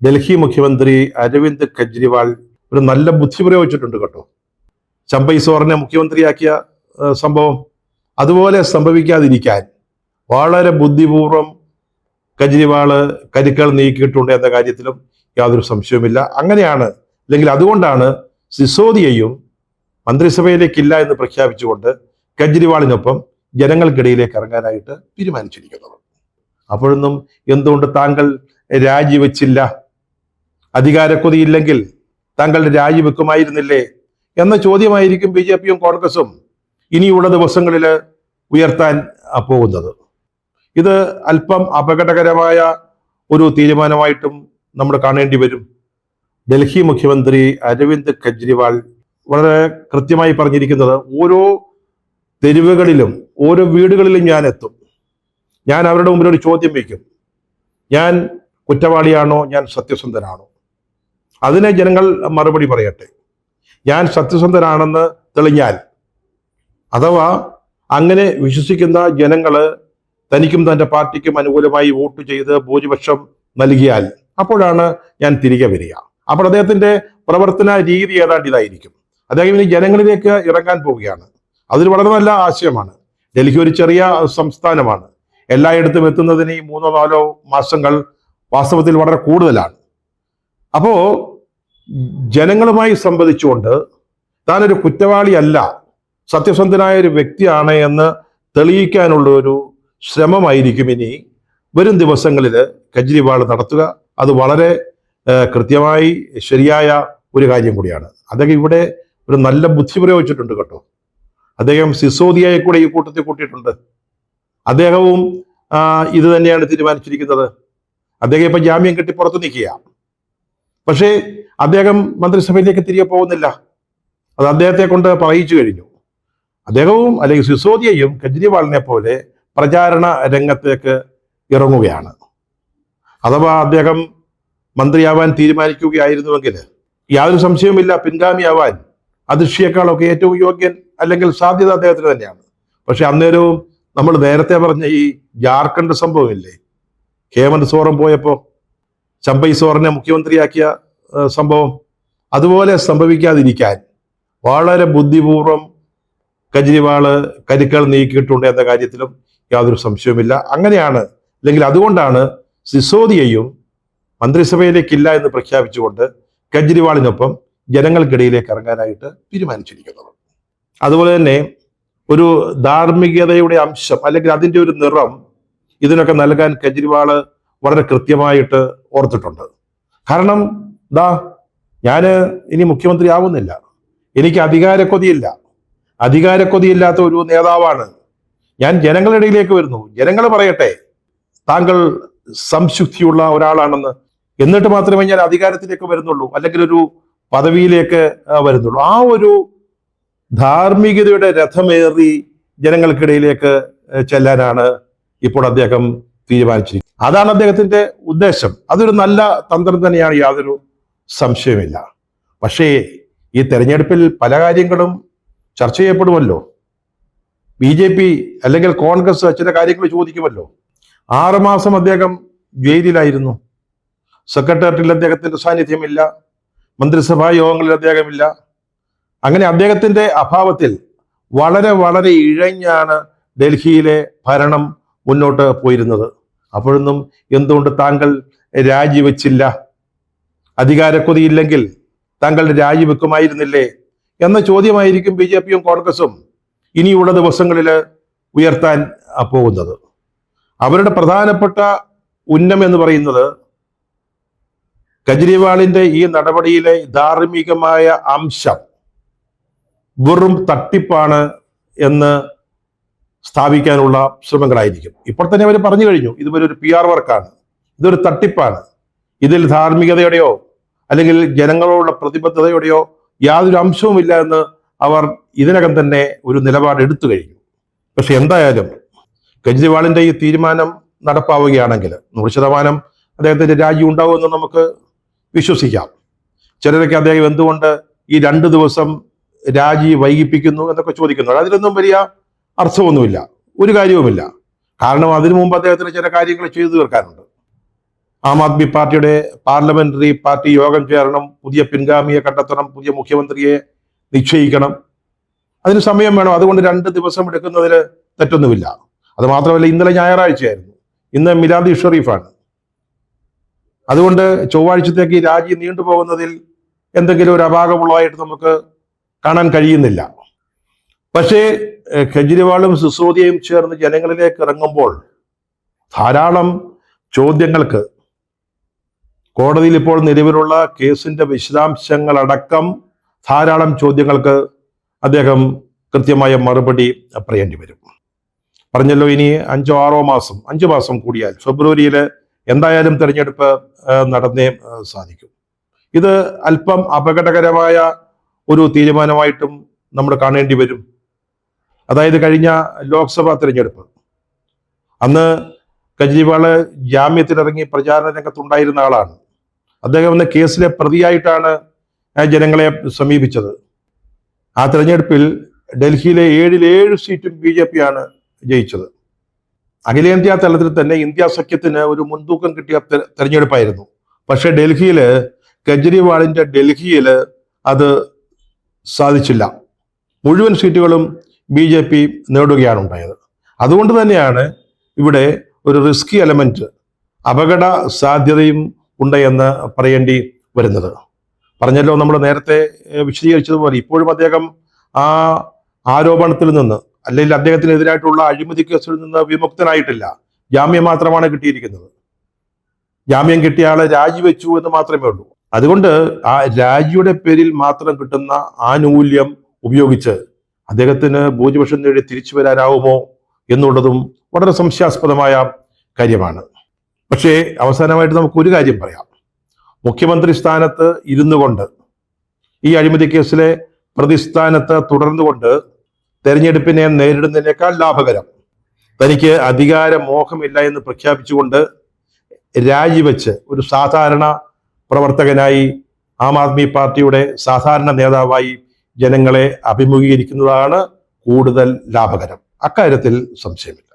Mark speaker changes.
Speaker 1: ഡൽഹി മുഖ്യമന്ത്രി അരവിന്ദ് കെജ്രിവാൾ ഒരു നല്ല ബുദ്ധി പ്രയോഗിച്ചിട്ടുണ്ട് കേട്ടോ. ചമ്പൈ സോറിനെ മുഖ്യമന്ത്രിയാക്കിയ സംഭവം അതുപോലെ സംഭവിക്കാതിരിക്കാൻ വളരെ ബുദ്ധിപൂർവം കെജ്രിവാള് കരുക്കൾ നീക്കിയിട്ടുണ്ട് എന്ന കാര്യത്തിലും യാതൊരു സംശയവുമില്ല. അങ്ങനെയാണ്, അല്ലെങ്കിൽ അതുകൊണ്ടാണ് സിസോദിയയും മന്ത്രിസഭയിലേക്കില്ല എന്ന് പ്രഖ്യാപിച്ചുകൊണ്ട് കെജ്രിവാളിനൊപ്പം ജനങ്ങൾക്കിടയിലേക്ക് ഇറങ്ങാനായിട്ട് തീരുമാനിച്ചിരിക്കുന്നത്. അപ്പോഴൊന്നും എന്തുകൊണ്ട് താങ്കൾ രാജിവെച്ചില്ല? അധികാരക്കൊതിയില്ലെങ്കിൽ താങ്കൾ രാജിവെക്കുമായിരുന്നില്ലേ എന്ന ചോദ്യമായിരിക്കും BJPയും കോൺഗ്രസും ഇനിയുള്ള ദിവസങ്ങളിൽ ഉയർത്താൻ പോകുന്നത്. ഇത് അല്പം അപകടകരമായ ഒരു തീരുമാനമായിട്ടും നമ്മൾ കാണേണ്ടി വരും. ഡൽഹി മുഖ്യമന്ത്രി അരവിന്ദ് കെജ്രിവാൾ വളരെ കൃത്യമായി പറഞ്ഞിരിക്കുന്നത്, ഓരോ തെരുവുകളിലും ഓരോ വീടുകളിലും ഞാൻ എത്തും, ഞാൻ അവരുടെ മുമ്പിൽ ഒരു ചോദ്യം വയ്ക്കും, ഞാൻ കുറ്റവാളിയാണോ, ഞാൻ സത്യസന്ധനാണോ? അതിനെ ജനങ്ങൾ മറുപടി പറയട്ടെ. ഞാൻ സത്യസന്ധനാണെന്ന് തെളിഞ്ഞാൽ, അഥവാ അങ്ങനെ വിശ്വസിക്കുന്ന ജനങ്ങള് തനിക്കും തൻ്റെ പാർട്ടിക്കും അനുകൂലമായി വോട്ട് ചെയ്ത് ഭൂരിപക്ഷം നൽകിയാൽ അപ്പോഴാണ് ഞാൻ തിരികെ വരിക. അപ്പോൾ അദ്ദേഹത്തിന്റെ പ്രവർത്തന രീതി ഏതാണ്ട് ഇതായിരിക്കും. അദ്ദേഹം ഇനി ജനങ്ങളിലേക്ക് ഇറങ്ങാൻ പോവുകയാണ്. അതൊരു വളരെ നല്ല ആശയമാണ്. ഡൽഹി ഒരു ചെറിയ സംസ്ഥാനമാണ്. എല്ലായിടത്തും എത്തുന്നതിന് ഈ 3-4 മാസങ്ങൾ വാസ്തവത്തിൽ വളരെ കൂടുതലാണ്. അപ്പോ ജനങ്ങളുമായി സംവദിച്ചുകൊണ്ട് താനൊരു കുറ്റവാളിയല്ല, സത്യസന്ധനായ ഒരു വ്യക്തിയാണ് എന്ന് തെളിയിക്കാനുള്ള ഒരു ശ്രമമായിരിക്കും ഇനി വരും ദിവസങ്ങളിൽ കെജ്രിവാൾ നടത്തുക. അത് വളരെ കൃത്യമായി ശരിയായ ഒരു കാര്യം കൂടിയാണ്. അദ്ദേഹം ഇവിടെ ഒരു നല്ല ബുദ്ധി പ്രയോഗിച്ചിട്ടുണ്ട് കേട്ടോ. അദ്ദേഹം സിസോദിയയെ കൂടെ ഈ കൂട്ടത്തിൽ കൂട്ടിയിട്ടുണ്ട്. അദ്ദേഹവും ഇത് തന്നെയാണ് തീരുമാനിച്ചിരിക്കുന്നത്. അദ്ദേഹം ഇപ്പൊ ജാമ്യം കെട്ടി പുറത്തു നിൽക്കുക. പക്ഷേ അദ്ദേഹം മന്ത്രിസഭയിലേക്ക് തിരികെ പോകുന്നില്ല. അത് അദ്ദേഹത്തെ കൊണ്ട് പറയിച്ചു കഴിഞ്ഞു. അദ്ദേഹവും അല്ലെങ്കിൽ സിസോദിയയും കെജ്രിവാളിനെ പോലെ പ്രചാരണ രംഗത്തേക്ക് ഇറങ്ങുകയാണ്. അഥവാ അദ്ദേഹം മന്ത്രിയാവാൻ തീരുമാനിക്കുകയായിരുന്നുവെങ്കിൽ യാതൊരു സംശയവുമില്ല, പിൻഗാമിയാവാൻ അദൃശ്യേക്കാളൊക്കെ ഏറ്റവും യോഗ്യൻ അല്ലെങ്കിൽ സാധ്യത അദ്ദേഹത്തിന് തന്നെയാണ്. പക്ഷെ അന്നേരവും നമ്മൾ നേരത്തെ പറഞ്ഞ ഈ ജാർഖണ്ഡ് സംഭവമില്ലേ, ഹേമന്ത് സോറൻ പോയപ്പോൾ ചമ്പൈ സോറിനെ മുഖ്യമന്ത്രിയാക്കിയ സംഭവം, അതുപോലെ സംഭവിക്കാതിരിക്കാൻ വളരെ ബുദ്ധിപൂർവം കെജ്രിവാള് കരുക്കൾ നീക്കിയിട്ടുണ്ട് എന്ന കാര്യത്തിലും യാതൊരു സംശയവുമില്ല. അങ്ങനെയാണ്, അല്ലെങ്കിൽ അതുകൊണ്ടാണ് സിസോദിയയും മന്ത്രിസഭയിലേക്കില്ല എന്ന് പ്രഖ്യാപിച്ചുകൊണ്ട് കെജ്രിവാളിനൊപ്പം ജനങ്ങൾക്കിടയിലേക്ക് ഇറങ്ങാനായിട്ട് തീരുമാനിച്ചിരിക്കുന്നത്. അതുപോലെ തന്നെ ഒരു ധാർമ്മികതയുടെ അംശം അല്ലെങ്കിൽ അതിൻ്റെ ഒരു നിറം ഇതിനൊക്കെ നൽകാൻ കെജ്രിവാള് വളരെ കൃത്യമായിട്ട് ഓർത്തിട്ടുണ്ട്. കാരണം ഞാൻ ഇനി മുഖ്യമന്ത്രി ആവുന്നില്ല, എനിക്ക് അധികാരക്കൊതിയില്ലാത്ത ഒരു നേതാവാണ് ഞാൻ. ജനങ്ങളുടെ ഇടയിലേക്ക് വരുന്നു, ജനങ്ങൾ പറയട്ടെ താങ്കൾ സംശുദ്ധിയുള്ള ഒരാളാണെന്ന്, എന്നിട്ട് മാത്രമേ ഞാൻ അധികാരത്തിലേക്ക് വരുന്നുള്ളൂ അല്ലെങ്കിൽ ഒരു പദവിയിലേക്ക് വരുന്നുള്ളൂ. ആ ഒരു ധാർമ്മികതയുടെ രഥമേറി ജനങ്ങൾക്കിടയിലേക്ക് ചെല്ലാനാണ് ഇപ്പോൾ അദ്ദേഹം തീരുമാനിച്ചിരിക്കുന്നത്. അതാണ് അദ്ദേഹത്തിന്റെ ഉദ്ദേശം. അതൊരു നല്ല തന്ത്രം തന്നെയാണ്, യാതൊരു സംശയമില്ല. പക്ഷേ ഈ തെരഞ്ഞെടുപ്പിൽ പല കാര്യങ്ങളും ചർച്ച ചെയ്യപ്പെടുമല്ലോ. BJP അല്ലെങ്കിൽ കോൺഗ്രസ് ചില കാര്യങ്ങൾ ചോദിക്കുമല്ലോ. 6 മാസം അദ്ദേഹം ജയിലിലായിരുന്നു. സെക്രട്ടേറിയറ്റിൽ അദ്ദേഹത്തിന്റെ സാന്നിധ്യമില്ല, മന്ത്രിസഭാ യോഗങ്ങളിൽ അദ്ദേഹമില്ല. അങ്ങനെ അദ്ദേഹത്തിന്റെ അഭാവത്തിൽ വളരെ വളരെ ഇഴഞ്ഞാണ് ഡൽഹിയിലെ ഭരണം മുന്നോട്ട് പോയിരുന്നത്. അപ്പോഴൊന്നും എന്തുകൊണ്ട് താങ്കൾ രാജിവെച്ചില്ല? അധികാരക്കൊതിയില്ലെങ്കിൽ താങ്കൾ രാജിവെക്കുമായിരുന്നില്ലേ എന്ന ചോദ്യമായിരിക്കും BJPയും കോൺഗ്രസും ഇനിയുള്ള ദിവസങ്ങളിൽ ഉയർത്താൻ പോകുന്നത്. അവരുടെ പ്രധാനപ്പെട്ട ഉന്നം എന്ന് പറയുന്നത് കെജ്രിവാളിന്റെ ഈ നടപടിയിലെ ധാർമ്മികമായ അംശം വെറും തട്ടിപ്പാണ് എന്ന് സ്ഥാപിക്കാനുള്ള ശ്രമങ്ങളായിരിക്കും. ഇപ്പോൾ തന്നെ അവർ പറഞ്ഞു കഴിഞ്ഞു, ഇതൊരു PR വർക്കാണ്, ഇതൊരു തട്ടിപ്പാണ്, ഇതിൽ ധാർമ്മികതയുടെയോ അല്ലെങ്കിൽ ജനങ്ങളോടുള്ള പ്രതിബദ്ധതയുടെയോ യാതൊരു അംശവുമില്ല എന്ന് അവർ ഇതിനകം തന്നെ ഒരു നിലപാട് എടുത്തു കഴിഞ്ഞു. പക്ഷെ എന്തായാലും കെജ്രിവാളിന്റെ ഈ തീരുമാനം നടപ്പാവുകയാണെങ്കിൽ 100% അദ്ദേഹത്തിന്റെ രാജി ഉണ്ടാവുമെന്ന് നമുക്ക് വിശ്വസിക്കാം. ചിലരൊക്കെ അദ്ദേഹം എന്തുകൊണ്ട് ഈ 2 ദിവസം രാജി വൈകിപ്പിക്കുന്നു എന്നൊക്കെ ചോദിക്കുന്നു. അതിലൊന്നും വലിയ അർത്ഥമൊന്നുമില്ല, ഒരു കാര്യവുമില്ല. കാരണം അതിനു മുമ്പ് അദ്ദേഹത്തിന് ചില കാര്യങ്ങൾ ചെയ്തു തീർക്കാനുണ്ട്. ആം ആദ്മി പാർട്ടിയുടെ പാർലമെന്ററി പാർട്ടി യോഗം ചേരണം, പുതിയ പിൻഗാമിയെ കണ്ടെത്തണം, പുതിയ മുഖ്യമന്ത്രിയെ നിശ്ചയിക്കണം. അതിന് സമയം വേണം. അതുകൊണ്ട് 2 ദിവസം എടുക്കുന്നതിൽ തെറ്റൊന്നുമില്ല. അത് മാത്രമല്ല, ഇന്നലെ ഞായറാഴ്ചയായിരുന്നു, ഇന്ന് മിലാദി ഷെറീഫാണ്. അതുകൊണ്ട് ചൊവ്വാഴ്ചത്തേക്ക് ഈ രാജി നീണ്ടുപോകുന്നതിൽ എന്തെങ്കിലും ഒരു അപാകമുള്ളതായിട്ട് നമുക്ക് കാണാൻ കഴിയുന്നില്ല. പക്ഷേ കെജ്രിവാളും സിസോദിയയും ചേർന്ന് ജനങ്ങളിലേക്ക് ഇറങ്ങുമ്പോൾ ധാരാളം ചോദ്യങ്ങൾക്ക്, കോടതിയിൽ ഇപ്പോൾ നിലവിലുള്ള കേസിന്റെ വിശദാംശങ്ങളടക്കം ധാരാളം ചോദ്യങ്ങൾക്ക് അദ്ദേഹം കൃത്യമായ മറുപടി പറയേണ്ടി വരും. പറഞ്ഞല്ലോ, ഇനി 5 മാസം 5 മാസം കൂടിയാൽ ഫെബ്രുവരിയിൽ എന്തായാലും തെരഞ്ഞെടുപ്പ് നടന്നേ സാധിക്കും. ഇത് അല്പം അപകടകരമായ ഒരു തീരുമാനമായിട്ടും നമ്മൾ കാണേണ്ടി വരും. അതായത് കഴിഞ്ഞ ലോക്സഭാ തെരഞ്ഞെടുപ്പ്, അന്ന് കെജ്രിവാള് ജാമ്യത്തിലിറങ്ങി പ്രചാരണ രംഗത്തുണ്ടായിരുന്ന ആളാണ്. അദ്ദേഹം എന്ന കേസിലെ പ്രതിയായിട്ടാണ് ജനങ്ങളെ സമീപിച്ചത്. ആ തെരഞ്ഞെടുപ്പിൽ ഡൽഹിയിലെ 7 സീറ്റും BJP ആണ് ജയിച്ചത്. അഖിലേന്ത്യാ തലത്തിൽ തന്നെ ഇന്ത്യ സഖ്യത്തിന് ഒരു മുൻതൂക്കം കിട്ടിയ തെരഞ്ഞെടുപ്പായിരുന്നു. പക്ഷെ ഡൽഹിയിൽ അത് സാധിച്ചില്ല. മുഴുവൻ സീറ്റുകളും BJP നേടുകയാണ് ഉണ്ടായത്. അതുകൊണ്ട് തന്നെയാണ് ഇവിടെ ഒരു റിസ്കി എലമെന്റ്, അപകട സാധ്യതയും ഉണ്ട് എന്ന് പറയേണ്ടി വരുന്നത്. പറഞ്ഞല്ലോ, നമ്മൾ നേരത്തെ വിശദീകരിച്ചതുപോലെ ഇപ്പോഴും അദ്ദേഹം ആ ആരോപണത്തിൽ നിന്ന്, അല്ലെങ്കിൽ അദ്ദേഹത്തിനെതിരായിട്ടുള്ള അഴിമതി കേസിൽ നിന്ന് വിമുക്തനായിട്ടില്ല. ജാമ്യം മാത്രമാണ് കിട്ടിയിരിക്കുന്നത്. ജാമ്യം കിട്ടിയ ആളെ രാജിവെച്ചു എന്ന് മാത്രമേ ഉള്ളൂ. അതുകൊണ്ട് ആ രാജിയുടെ പേരിൽ മാത്രം കിട്ടുന്ന ആനുകൂല്യം ഉപയോഗിച്ച് അദ്ദേഹത്തിന് ഭൂരിപക്ഷം നേടി തിരിച്ചു വരാനാവുമോ എന്നുള്ളതും വളരെ സംശയാസ്പദമായ കാര്യമാണ്. പക്ഷേ അവസാനമായിട്ട് നമുക്ക് ഒരു കാര്യം പറയാം. മുഖ്യമന്ത്രി സ്ഥാനത്ത് ഇരുന്നു കൊണ്ട്, ഈ അഴിമതി കേസിലെ പ്രതിസ്ഥാനത്ത് തുടർന്നുകൊണ്ട് തെരഞ്ഞെടുപ്പിനെ നേരിടുന്നതിനേക്കാൾ ലാഭകരം തനിക്ക് അധികാരമോഹമില്ല എന്ന് പ്രഖ്യാപിച്ചുകൊണ്ട് രാജിവെച്ച് ഒരു സാധാരണ പ്രവർത്തകനായി, ആം ആദ്മി പാർട്ടിയുടെ സാധാരണ നേതാവായി ജനങ്ങളെ അഭിമുഖീകരിക്കുന്നതാണ് കൂടുതൽ ലാഭകരം. അക്കാര്യത്തിൽ സംശയമില്ല.